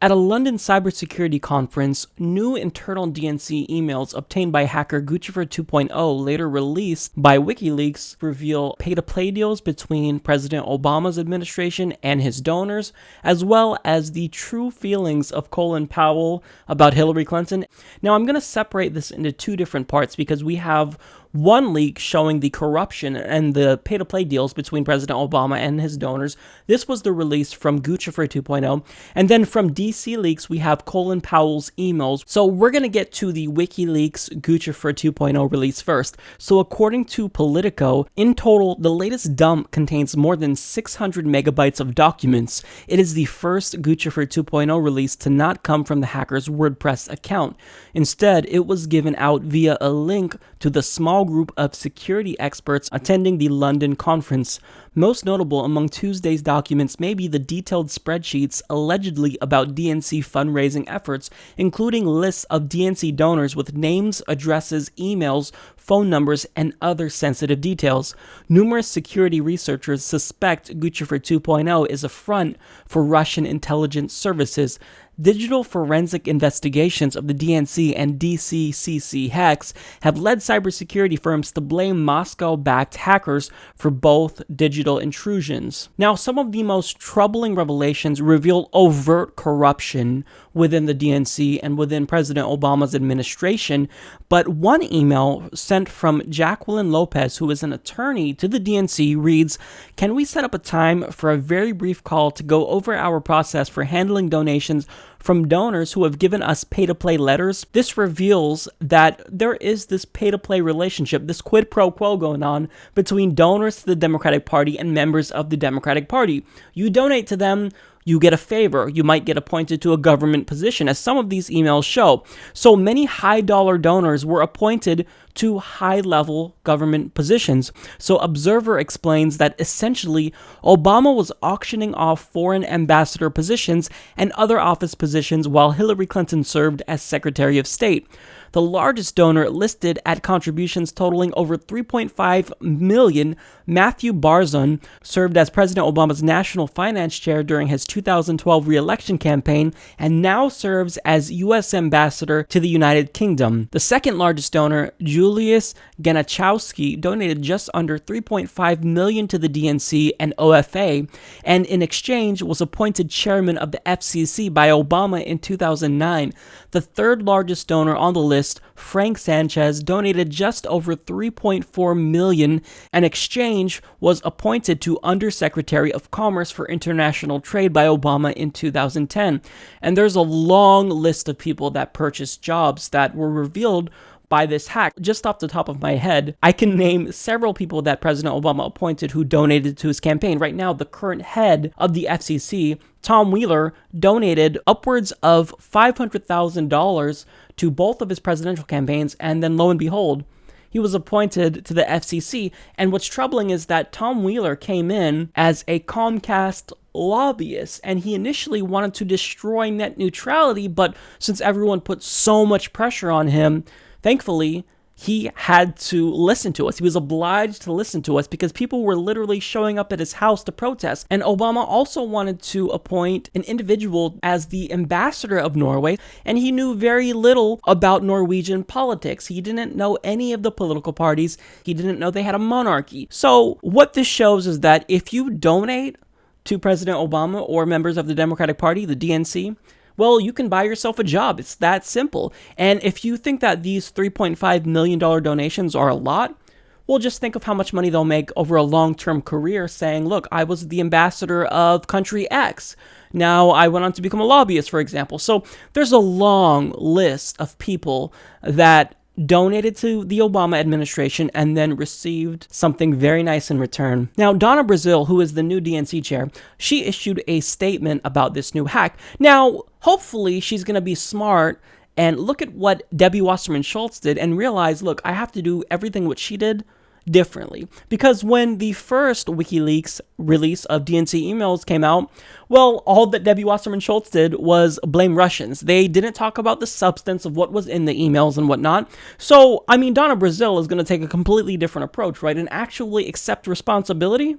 At a London cybersecurity conference, new internal DNC emails obtained by hacker Guccifer 2.0, later released by Wikileaks, reveal pay-to-play deals between President Obama's administration and his donors, as well as the true feelings of Colin Powell about Hillary Clinton. Now, I'm going to separate this into two different parts because we have one leak showing the corruption and the pay-to-play deals between President Obama and his donors. This was the release from Guccifer 2.0. And then from DC Leaks, we have Colin Powell's emails. So we're going to get to the WikiLeaks Guccifer 2.0 release first. So according to Politico, in total, the latest dump contains more than 600 megabytes of documents. It is the first Guccifer 2.0 release to not come from the hacker's WordPress account. Instead, it was given out via a link to the small group of security experts attending the London conference. Most notable among Tuesday's documents may be the detailed spreadsheets allegedly about DNC fundraising efforts, including lists of DNC donors with names, addresses, emails, phone numbers, and other sensitive details. Numerous security researchers suspect Guccifer 2.0 is a front for Russian intelligence services. Digital forensic investigations of the DNC and DCCC hacks have led cybersecurity firms to blame Moscow-backed hackers for both digital intrusions. Now, some of the most troubling revelations reveal overt corruption within the DNC and within President Obama's administration, but one email sent from Jacqueline Lopez, who is an attorney to the DNC, reads, "Can we set up a time for a very brief call to go over our process for handling donations from donors who have given us pay-to-play letters?" This reveals that there is this pay-to-play relationship, this quid pro quo going on between donors to the Democratic Party and members of the Democratic Party. You donate to them, you get a favor. You might get appointed to a government position, as some of these emails show. So many high-dollar donors were appointed to high-level government positions. So Observer explains that essentially, Obama was auctioning off foreign ambassador positions and other office positions while Hillary Clinton served as Secretary of State. The largest donor listed at contributions totaling over $3.5 million, Matthew Barzun, served as President Obama's national finance chair during his 2012 re-election campaign and now serves as U.S. ambassador to the United Kingdom. The second largest donor, Julius Ganachowski, donated just under $3.5 million to the DNC and OFA, and in exchange was appointed chairman of the FCC by Obama in 2009. The third largest donor on the list, Frank Sanchez, donated just over $3.4 million, and exchange was appointed to Undersecretary of Commerce for International Trade by Obama in 2010. And there's a long list of people that purchased jobs that were revealed by this hack. Just off the top of my head, I can name several people that President Obama appointed who donated to his campaign. Right now, the current head of the FCC, Tom Wheeler, donated upwards of $500,000 to both of his presidential campaigns, and then lo and behold, he was appointed to the FCC. And what's troubling is that Tom Wheeler came in as a Comcast lobbyist, and he initially wanted to destroy net neutrality, but since everyone put so much pressure on him, thankfully, he had to listen to us. He was obliged to listen to us because people were literally showing up at his house to protest. And Obama also wanted to appoint an individual as the ambassador of Norway, and he knew very little about Norwegian politics. He didn't know any of the political parties. He didn't know they had a monarchy. So what this shows is that if you donate to President Obama or members of the Democratic Party, the DNC, well, you can buy yourself a job. It's that simple. And if you think that these $3.5 million donations are a lot, well, just think of how much money they'll make over a long-term career saying, look, I was the ambassador of country X. Now I went on to become a lobbyist, for example. So there's a long list of people that donated to the Obama administration and then received something very nice in return. Now, Donna Brazile, who is the new DNC chair, she issued a statement about this new hack. Now, hopefully she's going to be smart and look at what Debbie Wasserman Schultz did and realize, look, I have to do everything what she did differently. Because when the first WikiLeaks release of DNC emails came out, well, all that Debbie Wasserman Schultz did was blame Russians. They didn't talk about the substance of what was in the emails and whatnot. So, I mean, Donna Brazile is going to take a completely different approach, right? And actually accept responsibility?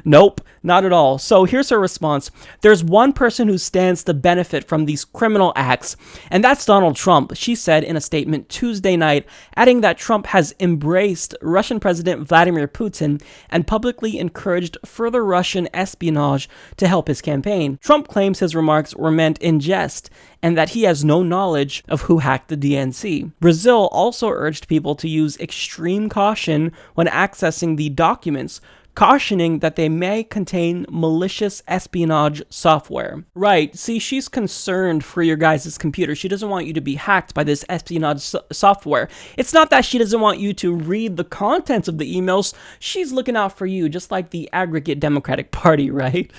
Nope. Not at all. So here's her response. There's one person who stands to benefit from these criminal acts, and that's Donald Trump, she said in a statement Tuesday night, adding that Trump has embraced Russian President Vladimir Putin and publicly encouraged further Russian espionage to help his campaign. Trump claims his remarks were meant in jest and that he has no knowledge of who hacked the DNC. Brazil also urged people to use extreme caution when accessing the documents, cautioning that they may contain malicious espionage software. Right, see, she's concerned for your guys' computer. She doesn't want you to be hacked by this espionage software. It's not that she doesn't want you to read the contents of the emails. She's looking out for you, just like the aggregate Democratic Party, right?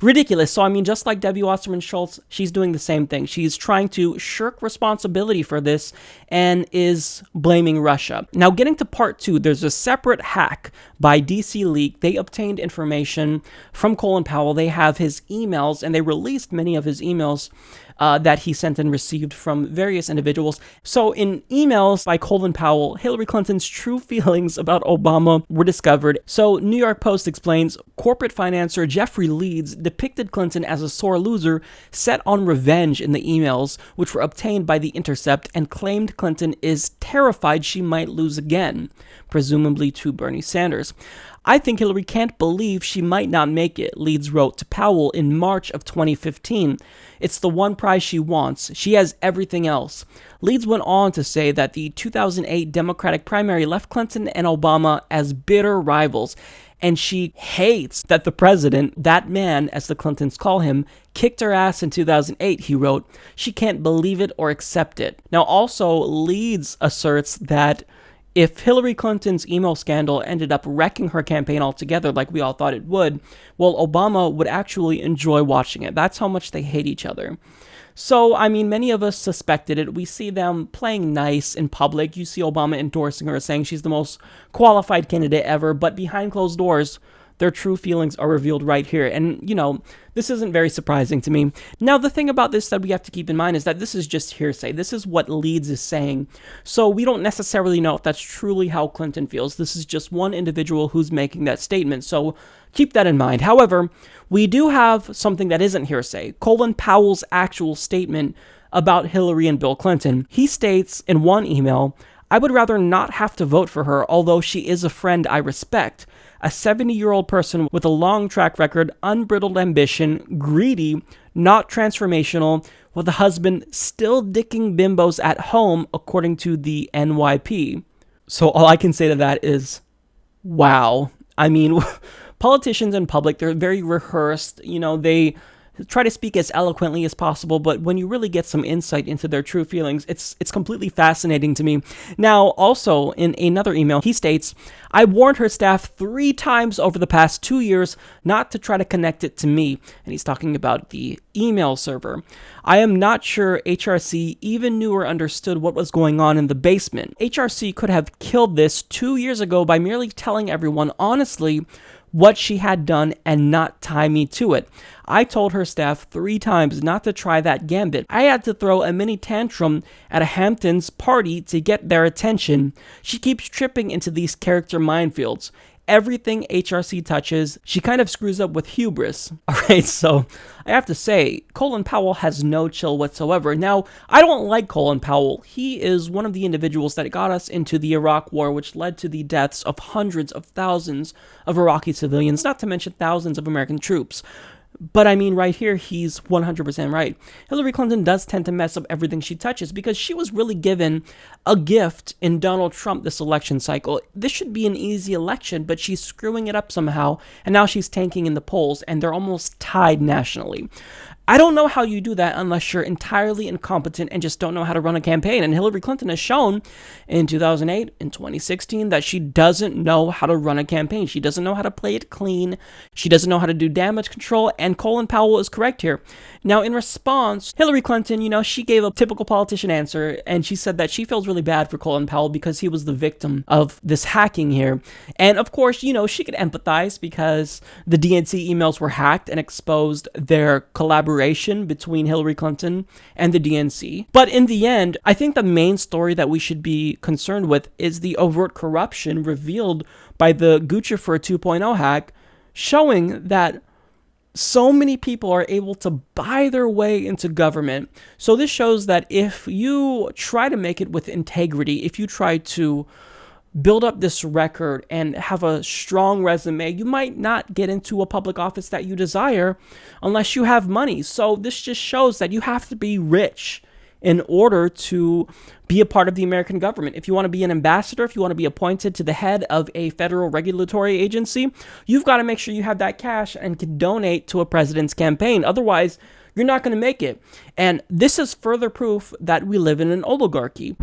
Ridiculous. So, I mean, just like Debbie Wasserman Schultz, she's doing the same thing. She's trying to shirk responsibility for this and is blaming Russia. Now, getting to part 2, there's a separate hack by DC Leak. They obtained information from Colin Powell. They have his emails, and they released many of his emails that he sent and received from various individuals. So in emails by Colin Powell, Hillary Clinton's true feelings about Obama were discovered. So New York Post explains, corporate financier Jeffrey Leeds depicted Clinton as a sore loser set on revenge in the emails, which were obtained by The Intercept, and claimed Clinton is terrified she might lose again, presumably to Bernie Sanders. I think Hillary can't believe she might not make it, Leeds wrote to Powell in March of 2015. It's the one prize she wants. She has everything else. Leeds went on to say that the 2008 Democratic primary left Clinton and Obama as bitter rivals, and she hates that the president, that man, as the Clintons call him, kicked her ass in 2008, he wrote. She can't believe it or accept it. Now, also, Leeds asserts that if Hillary Clinton's email scandal ended up wrecking her campaign altogether like we all thought it would, well, Obama would actually enjoy watching it. That's how much they hate each other. So, I mean, many of us suspected it. We see them playing nice in public. You see Obama endorsing her, saying she's the most qualified candidate ever, but behind closed doors, their true feelings are revealed right here. And, you know, this isn't very surprising to me. Now, the thing about this that we have to keep in mind is that this is just hearsay. This is what Leeds is saying. So we don't necessarily know if that's truly how Clinton feels. This is just one individual who's making that statement. So keep that in mind. However, we do have something that isn't hearsay. Colin Powell's actual statement about Hillary and Bill Clinton. He states in one email, I would rather not have to vote for her, although she is a friend I respect. A 70-year-old person with a long track record, unbridled ambition, greedy, not transformational, with a husband still dicking bimbos at home, according to the NYP. So all I can say to that is, wow. I mean, politicians in public, they're very rehearsed. You know, they try to speak as eloquently as possible, but when you really get some insight into their true feelings, it's completely fascinating to me. Now, also, in another email, he states, I warned her staff 3 times over the past 2 years not to try to connect it to me. And he's talking about the email server. I am not sure HRC even knew or understood what was going on in the basement. HRC could have killed this 2 years ago by merely telling everyone honestly what she had done and not tie me to it. I told her staff 3 times not to try that gambit. I had to throw a mini tantrum at a Hamptons party to get their attention. She keeps tripping into these character minefields. Everything HRC touches, she kind of screws up with hubris. Alright, so I have to say, Colin Powell has no chill whatsoever. Now, I don't like Colin Powell. He is one of the individuals that got us into the Iraq War, which led to the deaths of hundreds of thousands of Iraqi civilians, not to mention thousands of American troops. But I mean, right here, he's 100% right. Hillary Clinton does tend to mess up everything she touches because she was really given a gift in Donald Trump this election cycle. This should be an easy election, but she's screwing it up somehow, and now she's tanking in the polls, and they're almost tied nationally. I don't know how you do that unless you're entirely incompetent and just don't know how to run a campaign. And Hillary Clinton has shown in 2008, in 2016, that she doesn't know how to run a campaign. She doesn't know how to play it clean. She doesn't know how to do damage control. And Colin Powell is correct here. Now, in response, Hillary Clinton, you know, she gave a typical politician answer, and she said that she feels really bad for Colin Powell because he was the victim of this hacking here. And of course, you know, she could empathize because the DNC emails were hacked and exposed their collaboration between Hillary Clinton and the DNC. But in the end, I think the main story that we should be concerned with is the overt corruption revealed by the Guccifer 2.0 hack showing that so many people are able to buy their way into government. So this shows that if you try to make it with integrity, if you try to build up this record and have a strong resume, you might not get into a public office that you desire unless you have money. So this just shows that you have to be rich in order to be a part of the American government. If you want to be an ambassador, if you want to be appointed to the head of a federal regulatory agency, you've got to make sure you have that cash and can donate to a president's campaign. Otherwise, you're not going to make it. And this is further proof that we live in an oligarchy.